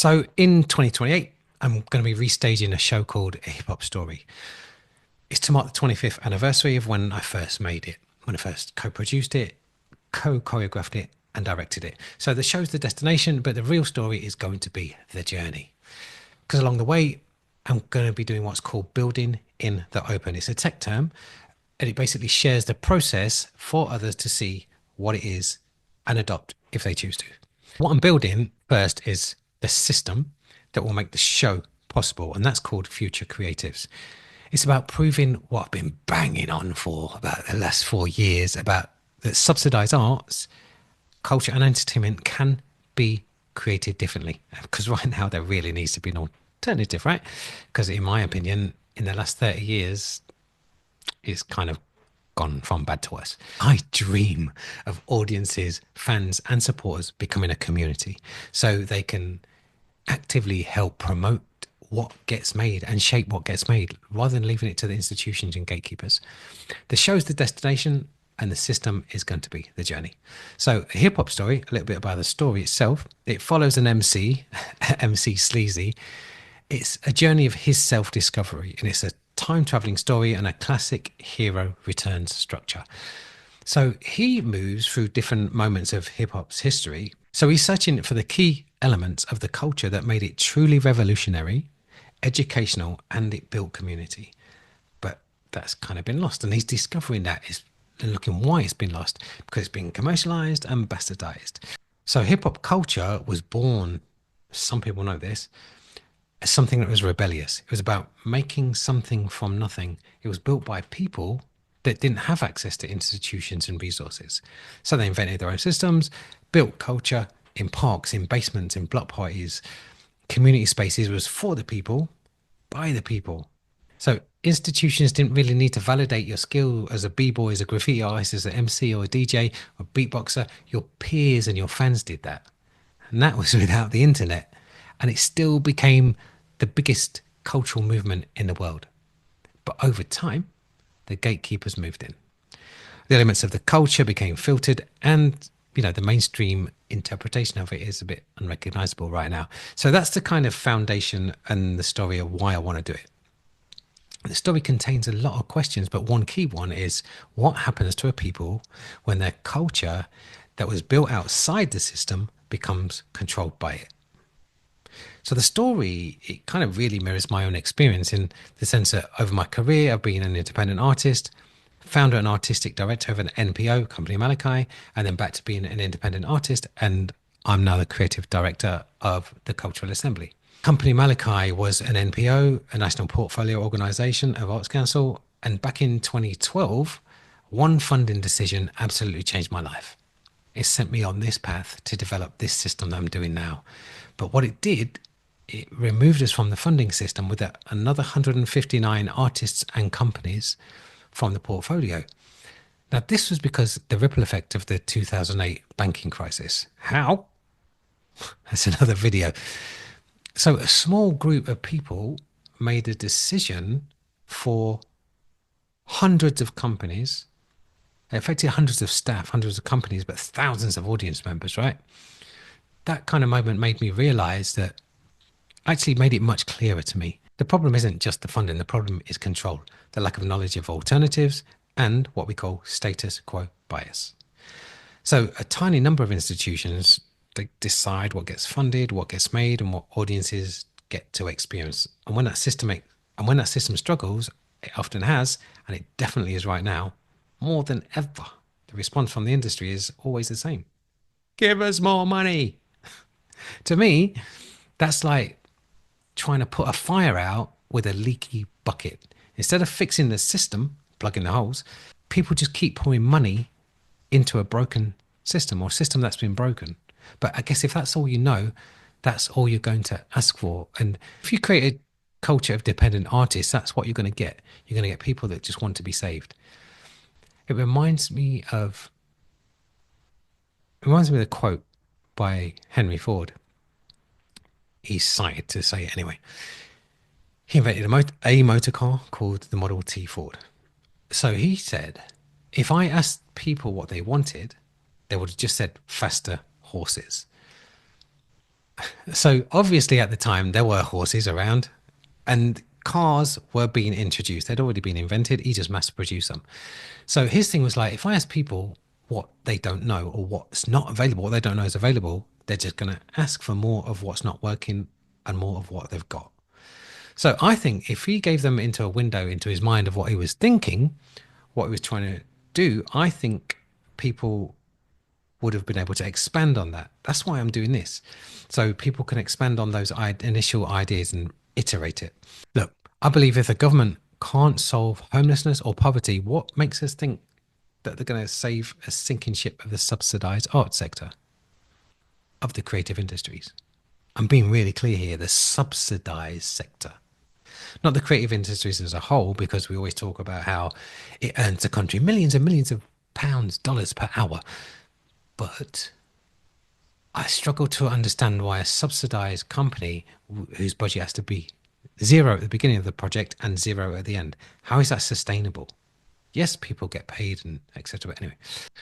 So in 2028, I'm going to be restaging a show called A Hip Hop Story. It's to mark the 25th anniversary of when I first made it, when I first co-produced it, co-choreographed it, and directed it. So the show's the destination, but the real story is going to be the journey. Because along the way, I'm going to be doing what's called building in the open. It's a tech term, and it basically shares the process for others to see what it is and adopt if they choose to. What I'm building first is the system that will make the show possible, and that's called Future Creatives. It's about proving what I've been banging on for about the last 4 years about that subsidized arts, culture, and entertainment can be created differently. Because right now there really needs to be an alternative, right? Because in my opinion, in the last 30 years, it's kind of gone from bad to worse. I dream of audiences, fans, and supporters becoming a community so they can actively help promote what gets made and shape what gets made rather than leaving it to the institutions and gatekeepers. The show's the destination and the system is going to be the journey. So a hip hop story, a little bit about the story itself. It follows an MC, MC Sleazy. It's a journey of his self-discovery, and it's a time-traveling story and a classic hero returns structure. So he moves through different moments of hip hop's history. So he's searching for the key elements of the culture that made it truly revolutionary, educational, and it built community. But that's kind of been lost. And he's discovering that is and looking why it's been lost because it's been commercialized and bastardized. So hip hop culture was born, some people know this, as something that was rebellious. It was about making something from nothing. It was built by people that didn't have access to institutions and resources. So they invented their own systems, built culture in parks, in basements, in block parties. Community spaces was for the people, by the people. So institutions didn't really need to validate your skill as a b-boy, as a graffiti artist, as an MC or a DJ or beatboxer. Your peers and your fans did that. And that was without the internet. And it still became the biggest cultural movement in the world. But over time, the gatekeepers moved in. The elements of the culture became filtered and, the mainstream interpretation of it is a bit unrecognizable right now. So that's the kind of foundation and the story of why I want to do it. The story contains a lot of questions, but one key one is what happens to a people when their culture that was built outside the system becomes controlled by it. So the story, it kind of really mirrors my own experience in the sense that over my career, I've been an independent artist, founder and artistic director of an NPO, Company Malachi, and then back to being an independent artist. And I'm now the creative director of the Cultural Assembly. Company Malachi was an NPO, a national portfolio organisation of Arts Council. And back in 2012, one funding decision absolutely changed my life. It sent me on this path to develop this system that I'm doing now. But what it did, it removed us from the funding system with another 159 artists and companies from the portfolio. Now, this was because the ripple effect of the 2008 banking crisis. How? That's another video. So a small group of people made a decision for hundreds of companies. It affected hundreds of staff, hundreds of companies, but thousands of audience members, right? That kind of moment made me realize that actually made it much clearer to me. The problem isn't just the funding. The problem is control, the lack of knowledge of alternatives, and what we call status quo bias. So a tiny number of institutions, they decide what gets funded, what gets made, and what audiences get to experience. And when that system struggles, it often has, and it definitely is right now, more than ever, the response from the industry is always the same. Give us more money. To me, that's like trying to put a fire out with a leaky bucket. Instead of fixing the system, plugging the holes, people just keep pouring money into a broken system or system that's been broken. But I guess if that's all you know, that's all you're going to ask for. And if you create a culture of dependent artists, that's what you're going to get. You're going to get people that just want to be saved. It reminds me of a quote by Henry Ford. He's cited to say it anyway. He invented a motor car called the Model T Ford. So he said, if I asked people what they wanted, they would have just said faster horses. So obviously at the time there were horses around and cars were being introduced. They'd already been invented. He just mass produced them. So his thing was like, if I ask people what they don't know or what's not available, what they don't know is available, they're just going to ask for more of what's not working and more of what they've got. So I think if he gave them into a window into his mind of what he was thinking, what he was trying to do, I think people would have been able to expand on that. That's why I'm doing this. So people can expand on those initial ideas and iterate it. Look, I believe if the government can't solve homelessness or poverty, what makes us think that they're going to save a sinking ship of the subsidized art sector, of the creative industries? I'm being really clear here, the subsidized sector. Not the creative industries as a whole, because we always talk about how it earns the country millions and millions of pounds, dollars per hour. But I struggle to understand why a subsidized company whose budget has to be zero at the beginning of the project and zero at the end, how is that sustainable? Yes, people get paid and etc. But anyway,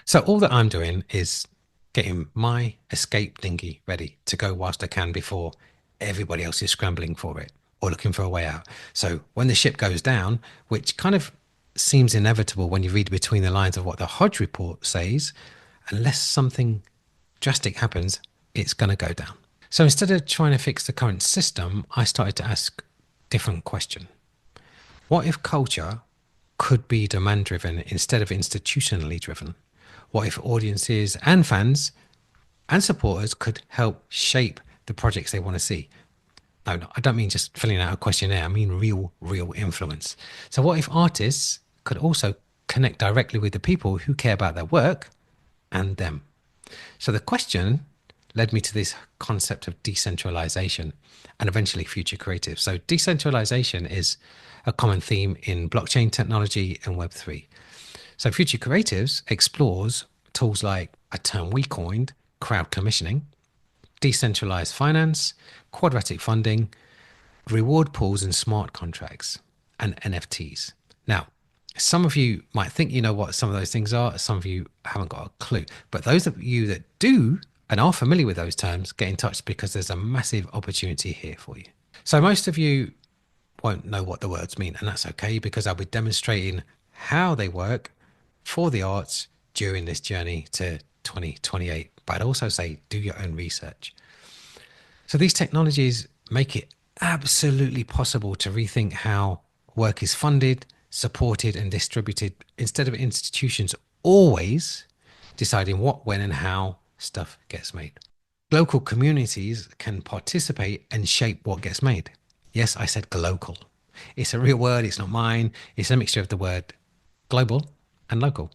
so all that I'm doing is getting my escape dinghy ready to go whilst I can before everybody else is scrambling for it or looking for a way out. So when the ship goes down, which kind of seems inevitable when you read between the lines of what the Hodge report says, unless something drastic happens, it's going to go down. So instead of trying to fix the current system, I started to ask a different question. What if culture could be demand driven instead of institutionally driven? What if audiences and fans and supporters could help shape the projects they want to see? No, I don't mean just filling out a questionnaire. I mean real influence. So what if artists could also connect directly with the people who care about their work and them? So the question led me to this concept of decentralization and eventually future creative. So decentralization is a common theme in blockchain technology and Web3. So future creatives explores tools like a term we coined, crowd commissioning, decentralized finance, quadratic funding, reward pools and smart contracts, and NFTs. Now, some of you might think you know what some of those things are. Some of you haven't got a clue. But those of you that do and are familiar with those terms, get in touch because there's a massive opportunity here for you. So most of you won't know what the words mean, and that's okay because I'll be demonstrating how they work for the arts during this journey to 2028. But I'd also say do your own research. So these technologies make it absolutely possible to rethink how work is funded, supported and distributed instead of institutions always deciding what, when and how stuff gets made. Local communities can participate and shape what gets made. Yes, I said global. It's a real word, it's not mine. It's a mixture of the word global and local.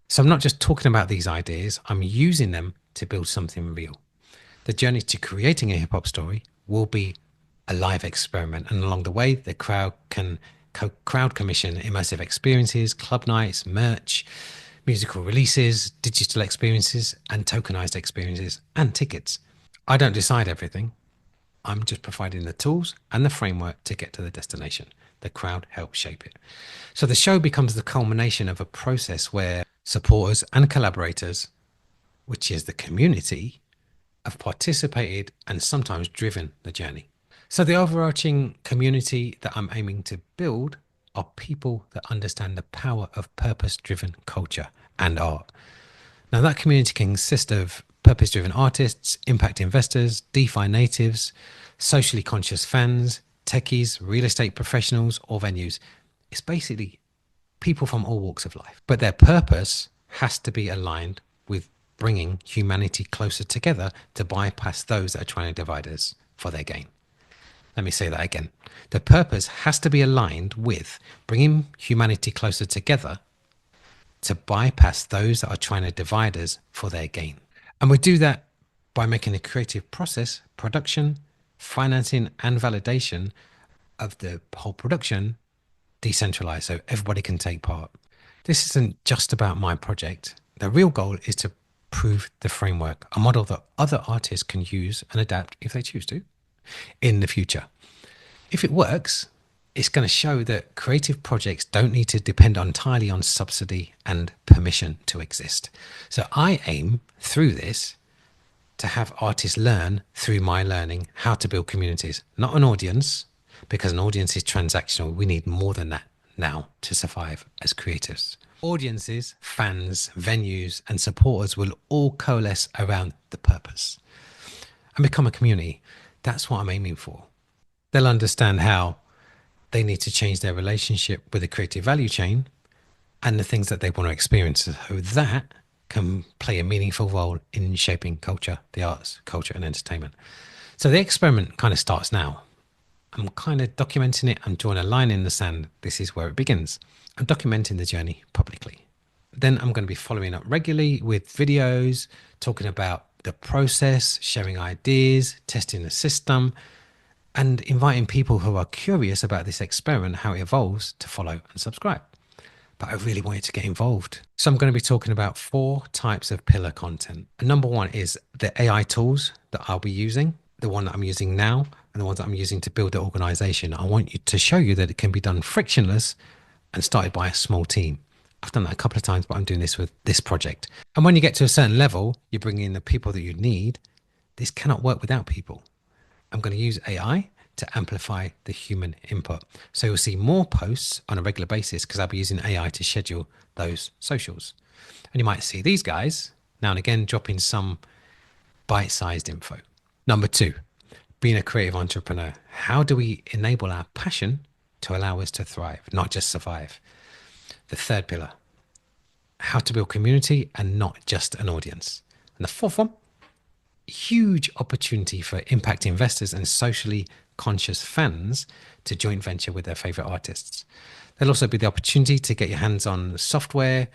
So I'm not just talking about these ideas, I'm using them to build something real. The journey to creating a hip hop story will be a live experiment, and along the way, the crowd can crowd commission immersive experiences, club nights, merch, musical releases, digital experiences, and tokenized experiences, and tickets. I don't decide everything. I'm just providing the tools and the framework to get to the destination. The crowd helps shape it. So the show becomes the culmination of a process where supporters and collaborators, which is the community, have participated and sometimes driven the journey. So the overarching community that I'm aiming to build are people that understand the power of purpose-driven culture and art. Now that community can consist of purpose-driven artists, impact investors, DeFi natives, socially conscious fans, techies, real estate professionals, or venues. It's basically people from all walks of life. But their purpose has to be aligned with bringing humanity closer together to bypass those that are trying to divide us for their gain. Let me say that again. The purpose has to be aligned with bringing humanity closer together to bypass those that are trying to divide us for their gain. And we do that by making the creative process, production, financing, and validation of the whole production decentralized so everybody can take part. This isn't just about my project. The real goal is to prove the framework, a model that other artists can use and adapt if they choose to in the future. If it works, it's going to show that creative projects don't need to depend entirely on subsidy and permission to exist. So I aim through this to have artists learn through my learning how to build communities, not an audience, because an audience is transactional. We need more than that now to survive as creatives. Audiences, fans, venues, and supporters will all coalesce around the purpose and become a community. That's what I'm aiming for. They'll understand how they need to change their relationship with the creative value chain and the things that they want to experience. So that can play a meaningful role in shaping culture, the arts, culture, and entertainment. So the experiment kind of starts now. I'm kind of documenting it. I'm drawing a line in the sand. This is where it begins. I'm documenting the journey publicly. Then I'm going to be following up regularly with videos, talking about the process, sharing ideas, testing the system, and inviting people who are curious about this experiment, how it evolves, to follow and subscribe. But I really wanted to get involved. So I'm going to be talking about 4 types of pillar content. And number 1 is the AI tools that I'll be using, the one that I'm using now, and the ones that I'm using to build the organization. I want you to show you that it can be done frictionless and started by a small team. I've done that a couple of times, but I'm doing this with this project. And when you get to a certain level, you bring in the people that you need. This cannot work without people. I'm going to use AI to amplify the human input. So you'll see more posts on a regular basis because I'll be using AI to schedule those socials. And you might see these guys now and again dropping some bite-sized info. Number 2, being a creative entrepreneur. How do we enable our passion to allow us to thrive, not just survive? The 3rd pillar, how to build community and not just an audience. And the 4th one, huge opportunity for impact investors and socially conscious fans to joint venture with their favorite artists. There'll also be the opportunity to get your hands on software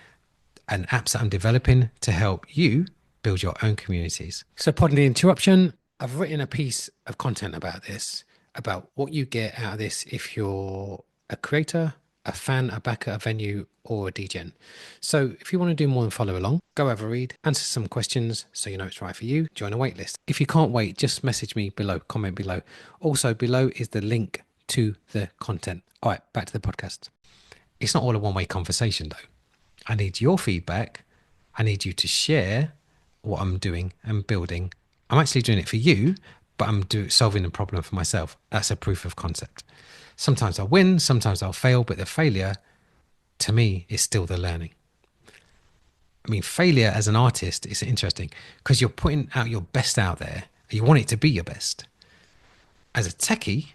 and apps that I'm developing to help you build your own communities. So pardon the interruption. I've written a piece of content about this, about what you get out of this if you're a creator, a fan, a backer, a venue, or a DGen. So if you want to do more than follow along, go have a read, answer some questions so you know it's right for you, join a waitlist. If you can't wait, just message me below, comment below. Also below is the link to the content. All right, back to the podcast. It's not all a one-way conversation though. I need your feedback. I need you to share what I'm doing and building. I'm actually doing it for you, but I'm solving the problem for myself. That's a proof of concept. Sometimes I'll win, sometimes I'll fail, but the failure to me is still the learning. I mean, failure as an artist is interesting because you're putting out your best out there and you want it to be your best. As a techie,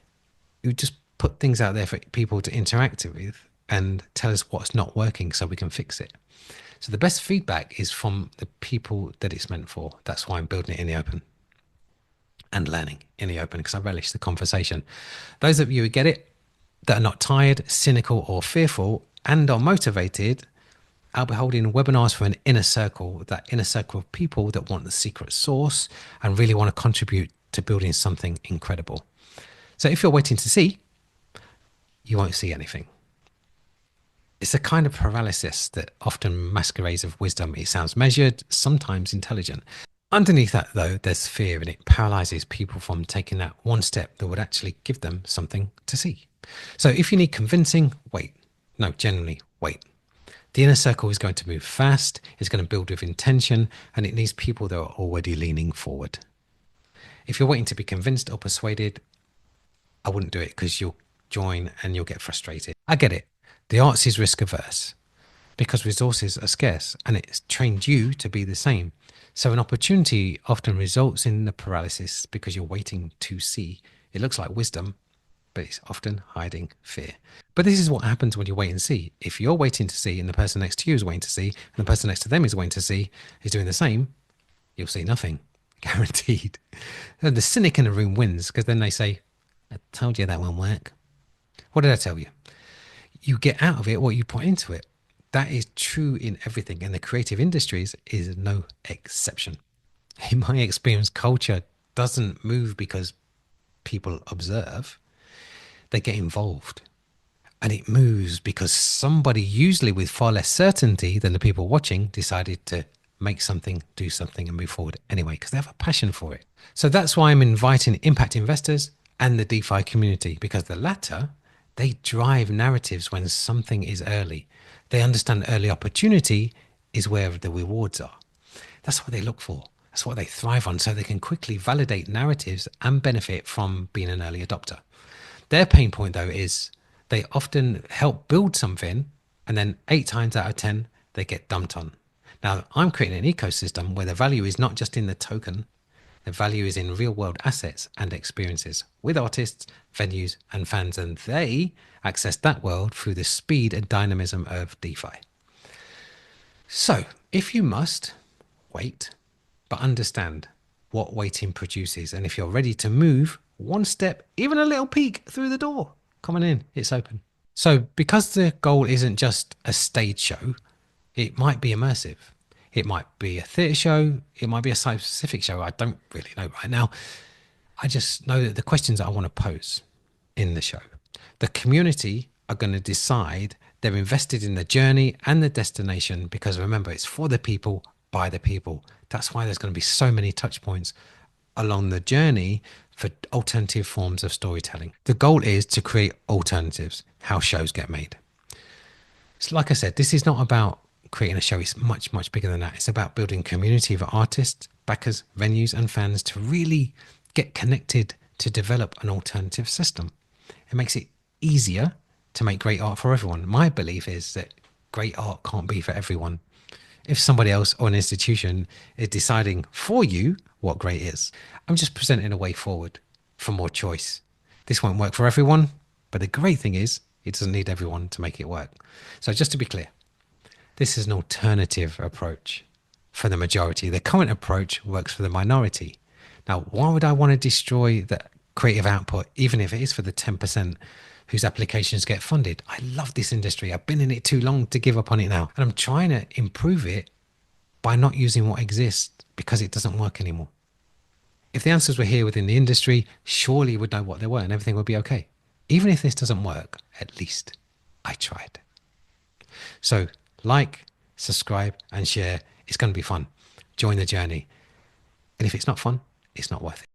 you just put things out there for people to interact with and tell us what's not working so we can fix it. So the best feedback is from the people that it's meant for. That's why I'm building it in the open and learning in the open because I relish the conversation. Those of you who get it, that are not tired, cynical, or fearful, and are motivated, I'll be holding webinars for an inner circle, that inner circle of people that want the secret sauce and really want to contribute to building something incredible. So if you're waiting to see, you won't see anything. It's a kind of paralysis that often masquerades of wisdom. It sounds measured, sometimes intelligent. Underneath that, though, there's fear, and it paralyzes people from taking that one step that would actually give them something to see. So if you need convincing, wait. No, generally, wait. The inner circle is going to move fast, it's going to build with intention, and it needs people that are already leaning forward. If you're waiting to be convinced or persuaded, I wouldn't do it because you'll join and you'll get frustrated. I get it. The arts is risk averse because resources are scarce, and it's trained you to be the same. So an opportunity often results in the paralysis because you're waiting to see. It looks like wisdom, but it's often hiding fear. But this is what happens when you wait and see. If you're waiting to see and the person next to you is waiting to see and the person next to them is waiting to see, is doing the same, you'll see nothing, guaranteed. And the cynic in the room wins because then they say, I told you that won't work. What did I tell you? You get out of it what you put into it. That is true in everything, and the creative industries is no exception. In my experience, culture doesn't move because people observe. They get involved. And it moves because somebody, usually with far less certainty than the people watching, decided to make something, do something, and move forward anyway, because they have a passion for it. So that's why I'm inviting impact investors and the DeFi community, because the latter, they drive narratives when something is early. They understand early opportunity is where the rewards are. That's what they look for. That's what they thrive on, so they can quickly validate narratives and benefit from being an early adopter. Their pain point, though, is they often help build something, and then 8 times out of 10, they get dumped on. Now, I'm creating an ecosystem where the value is not just in the token, the value is in real world assets and experiences with artists, venues, and fans, and they access that world through the speed and dynamism of DeFi. So, if you must, wait, but understand what waiting produces. And if you're ready to move one step, even a little peek through the door, come on in, it's open. So, because the goal isn't just a stage show, it might be immersive. It might be a theatre show. It might be a site-specific show. I don't really know right now. I just know that the questions that I want to pose in the show, the community are going to decide. They're invested in the journey and the destination because remember, it's for the people, by the people. That's why there's going to be so many touch points along the journey for alternative forms of storytelling. The goal is to create alternatives, how shows get made. So like I said, this is not about creating a show. It's much, much bigger than that. It's about building community of artists, backers, venues, and fans to really get connected to develop an alternative system. It makes it easier to make great art for everyone. My belief is that great art can't be for everyone. If somebody else or an institution is deciding for you what great is, I'm just presenting a way forward for more choice. This won't work for everyone, but the great thing is it doesn't need everyone to make it work. So just to be clear, this is an alternative approach for the majority. The current approach works for the minority. Now, why would I want to destroy the creative output, even if it is for the 10% whose applications get funded? I love this industry. I've been in it too long to give up on it now. And I'm trying to improve it by not using what exists because it doesn't work anymore. If the answers were here within the industry, surely we'd know what they were and everything would be okay. Even if this doesn't work, at least I tried. So like, subscribe, and share. It's going to be fun. Join the journey. And if it's not fun, it's not worth it.